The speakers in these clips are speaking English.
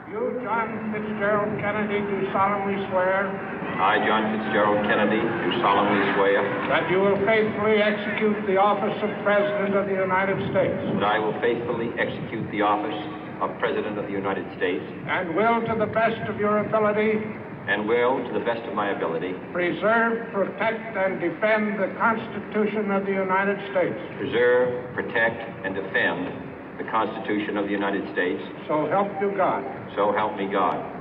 You, John Fitzgerald Kennedy, do solemnly swear. I, John Fitzgerald Kennedy, do solemnly swear. That you will faithfully execute the office of President of the United States. That I will faithfully execute the office of President of the United States. And will, to the best of your ability. And will, to the best of my ability. Preserve, protect, and defend the Constitution of the United States. Preserve, protect, and defend the Constitution of the United States. So help you God. So help me God.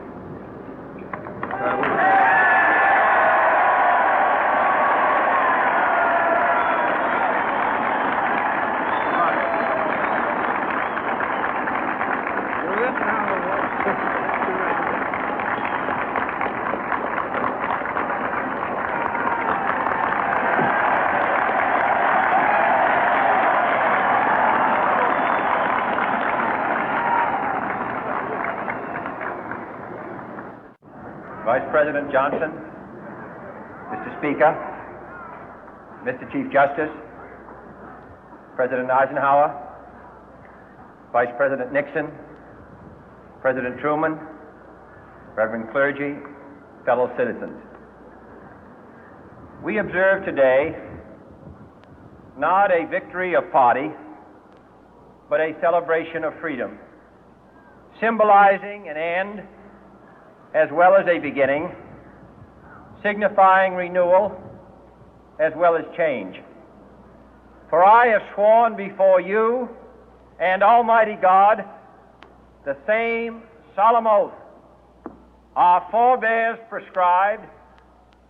Vice President Johnson, Mr. Speaker, Mr. Chief Justice, President Eisenhower, Vice President Nixon, President Truman, Reverend clergy, fellow citizens. We observe today not a victory of party, but a celebration of freedom, symbolizing an end as well as a beginning, signifying renewal as well as change. For I have sworn before you and Almighty God the same solemn oath our forebears prescribed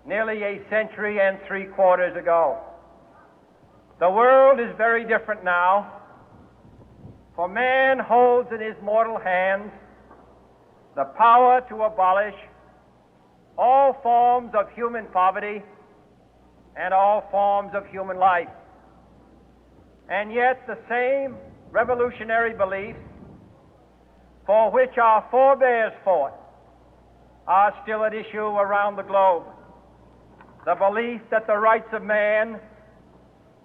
nearly a century and 3/4 ago. The world is very different now, for man holds in his mortal hands the power to abolish all forms of human poverty and all forms of human life. And yet the same revolutionary beliefs for which our forebears fought are still at issue around the globe. The belief that the rights of man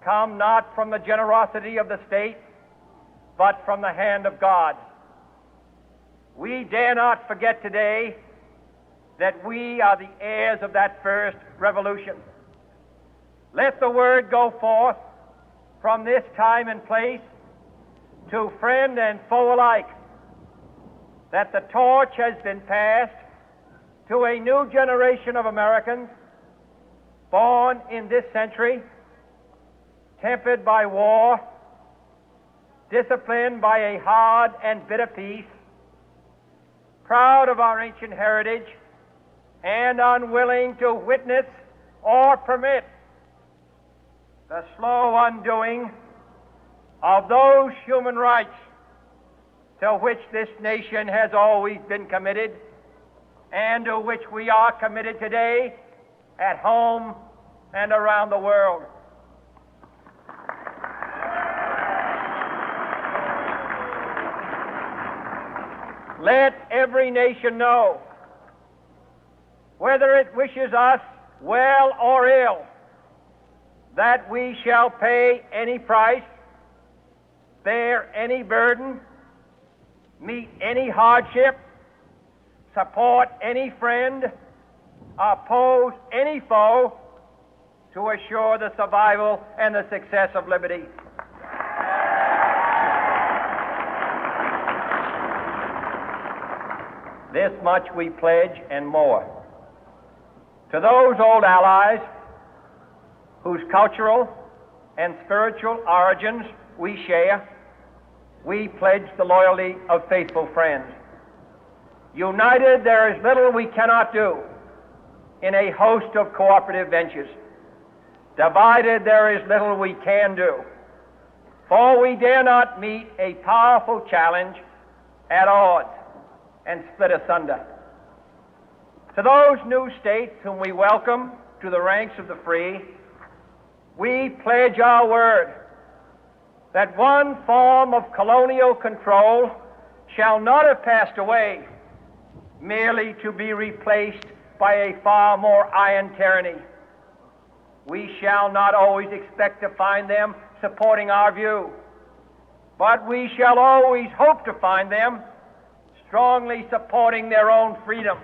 come not from the generosity of the state, but from the hand of God. We dare not forget today that we are the heirs of that first revolution. Let the word go forth from this time and place to friend and foe alike that the torch has been passed to a new generation of Americans born in this century, tempered by war, disciplined by a hard and bitter peace, proud of our ancient heritage, and unwilling to witness or permit the slow undoing of those human rights to which this nation has always been committed and to which we are committed today at home and around the world. Let every nation know, whether it wishes us well or ill, that we shall pay any price, bear any burden, meet any hardship, support any friend, oppose any foe to assure the survival and the success of liberty. This much we pledge and more. To those old allies whose cultural and spiritual origins we share, we pledge the loyalty of faithful friends. United, there is little we cannot do in a host of cooperative ventures. Divided, there is little we can do, for we dare not meet a powerful challenge at odds and split asunder. To those new states whom we welcome to the ranks of the free, we pledge our word that one form of colonial control shall not have passed away, merely to be replaced by a far more iron tyranny. We shall not always expect to find them supporting our view, but we shall always hope to find them strongly supporting their own freedom,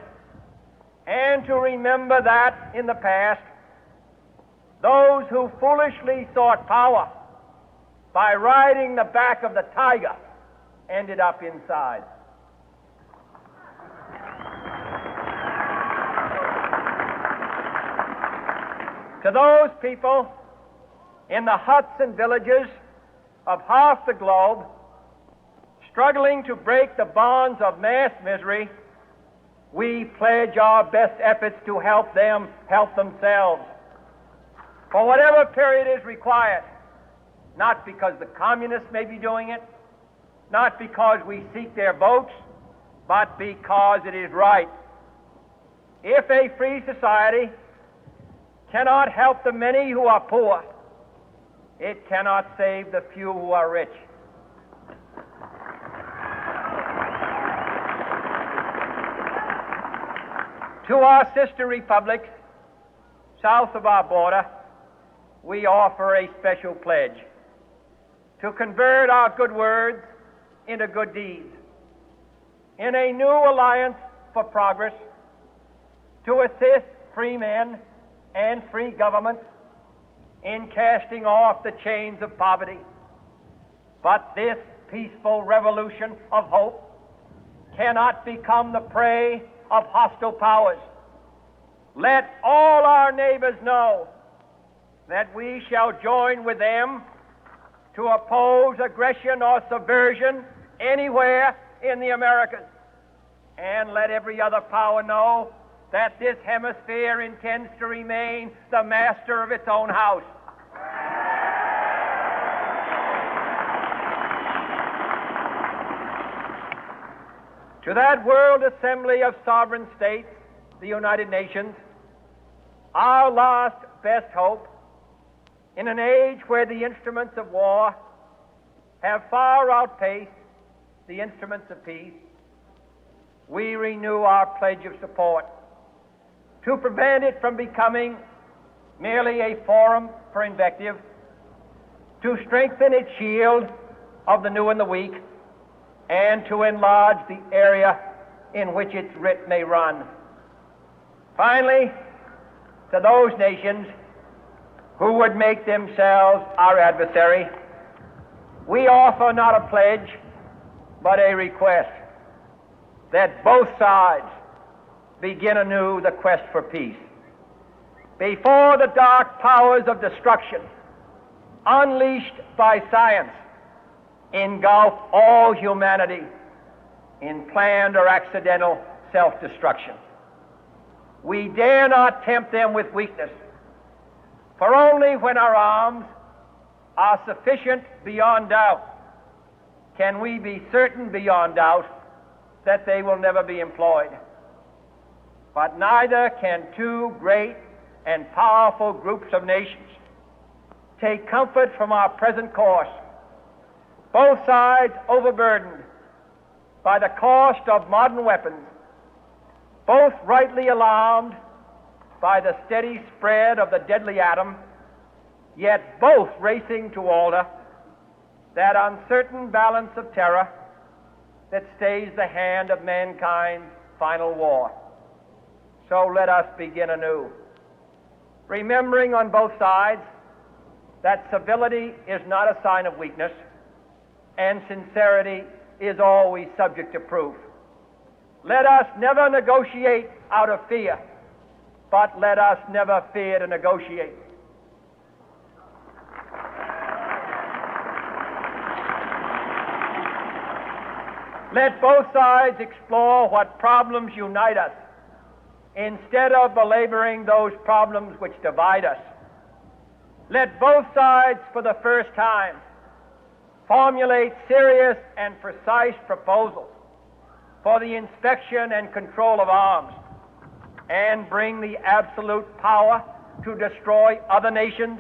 and to remember that in the past, those who foolishly sought power by riding the back of the tiger ended up inside. To those people in the huts and villages of half the globe struggling to break the bonds of mass misery, we pledge our best efforts to help them help themselves for whatever period is required, not because the communists may be doing it, not because we seek their votes, but because it is right. If a free society cannot help the many who are poor, it cannot save the few who are rich. To our sister republics south of our border, we offer a special pledge to convert our good words into good deeds, in a new alliance for progress, to assist free men and free governments in casting off the chains of poverty. But this peaceful revolution of hope cannot become the prey of hostile powers. Let all our neighbors know that we shall join with them to oppose aggression or subversion anywhere in the Americas. And let every other power know that this hemisphere intends to remain the master of its own house. To that World Assembly of Sovereign States, the United Nations, our last best hope, in an age where the instruments of war have far outpaced the instruments of peace, we renew our pledge of support to prevent it from becoming merely a forum for invective, to strengthen its shield of the new and the weak, and to enlarge the area in which its writ may run. Finally, to those nations who would make themselves our adversary, we offer not a pledge, but a request that both sides begin anew the quest for peace. Before the dark powers of destruction, unleashed by science, engulf all humanity in planned or accidental self-destruction, we dare not tempt them with weakness, for only when our arms are sufficient beyond doubt can we be certain beyond doubt that they will never be employed. But neither can two great and powerful groups of nations take comfort from our present course, both sides overburdened by the cost of modern weapons, both rightly alarmed by the steady spread of the deadly atom, yet both racing to alter that uncertain balance of terror that stays the hand of mankind's final war. So let us begin anew, remembering on both sides that civility is not a sign of weakness, and sincerity is always subject to proof. Let us never negotiate out of fear, but let us never fear to negotiate. Let both sides explore what problems unite us, instead of belaboring those problems which divide us. Let both sides, for the first time, formulate serious and precise proposals for the inspection and control of arms, and bring the absolute power to destroy other nations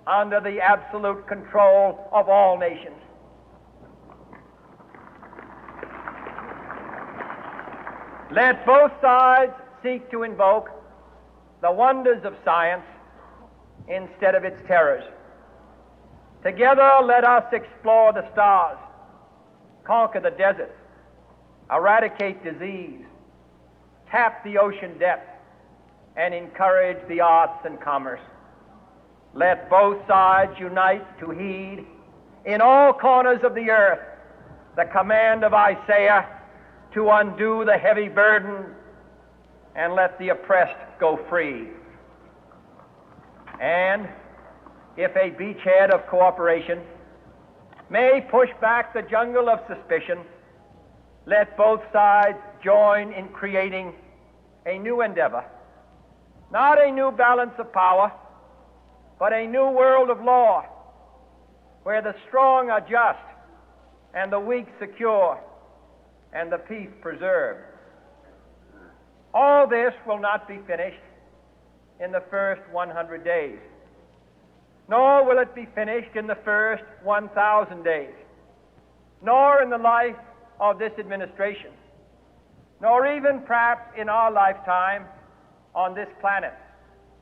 under the absolute control of all nations. Let both sides seek to invoke the wonders of science instead of its terrors. Together, let us explore the stars, conquer the deserts, eradicate disease, tap the ocean depth, and encourage the arts and commerce. Let both sides unite to heed in all corners of the earth the command of Isaiah to undo the heavy burden and let the oppressed go free. And if a beachhead of cooperation may push back the jungle of suspicion, let both sides join in creating a new endeavor, not a new balance of power, but a new world of law, where the strong are just and the weak secure and the peace preserved. All this will not be finished in the first 100 days, nor will it be finished in the first 1,000 days, nor in the life of this administration, nor even perhaps in our lifetime on this planet.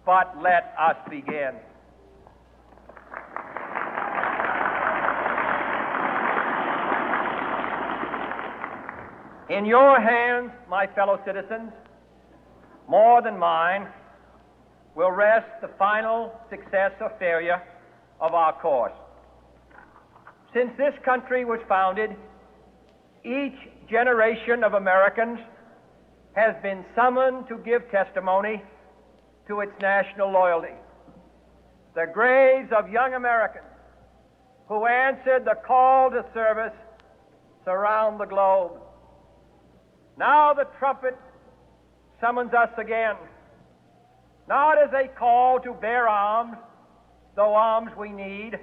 But let us begin. In your hands, my fellow citizens, more than mine, will rest the final success or failure of our course. Since this country was founded, each generation of Americans has been summoned to give testimony to its national loyalty. The graves of young Americans who answered the call to service surround the globe. Now the trumpet summons us again, not as a call to bear arms, though arms we need,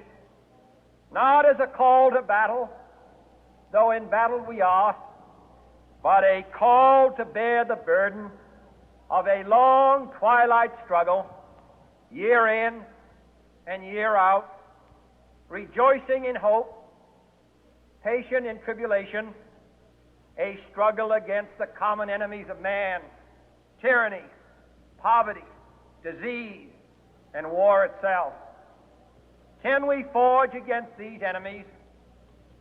not as a call to battle, though in battle we are, but a call to bear the burden of a long twilight struggle, year in and year out, rejoicing in hope, patient in tribulation, a struggle against the common enemies of man, tyranny, poverty, disease, and war itself. Can we forge against these enemies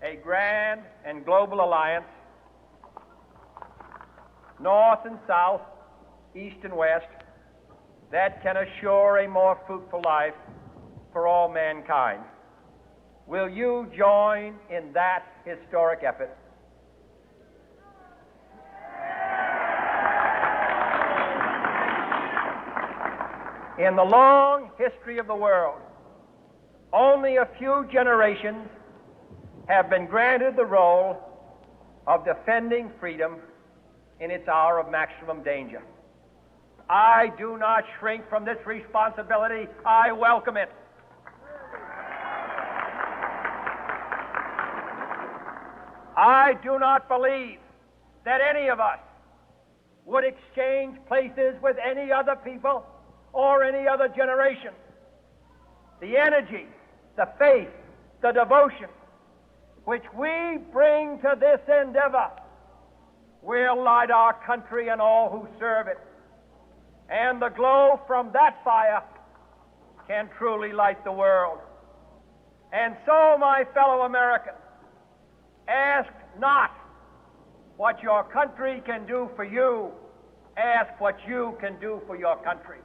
a grand and global alliance, north and south, east and west, that can assure a more fruitful life for all mankind? Will you join in that historic effort? In the long history of the world, only a few generations have been granted the role of defending freedom in its hour of maximum danger. I do not shrink from this responsibility. I welcome it. I do not believe that any of us would exchange places with any other people or any other generation. The energy, the faith, the devotion which we bring to this endeavor will light our country and all who serve it. And the glow from that fire can truly light the world. And so, my fellow Americans, ask not what your country can do for you, ask what you can do for your country.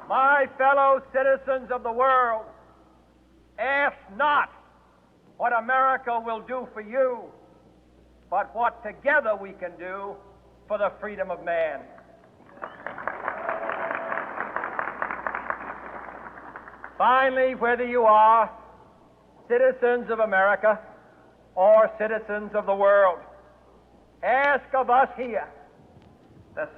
My fellow citizens of the world, ask not what America will do for you, but what together we can do for the freedom of man. Finally, whether you are citizens of America or citizens of the world, ask of us here the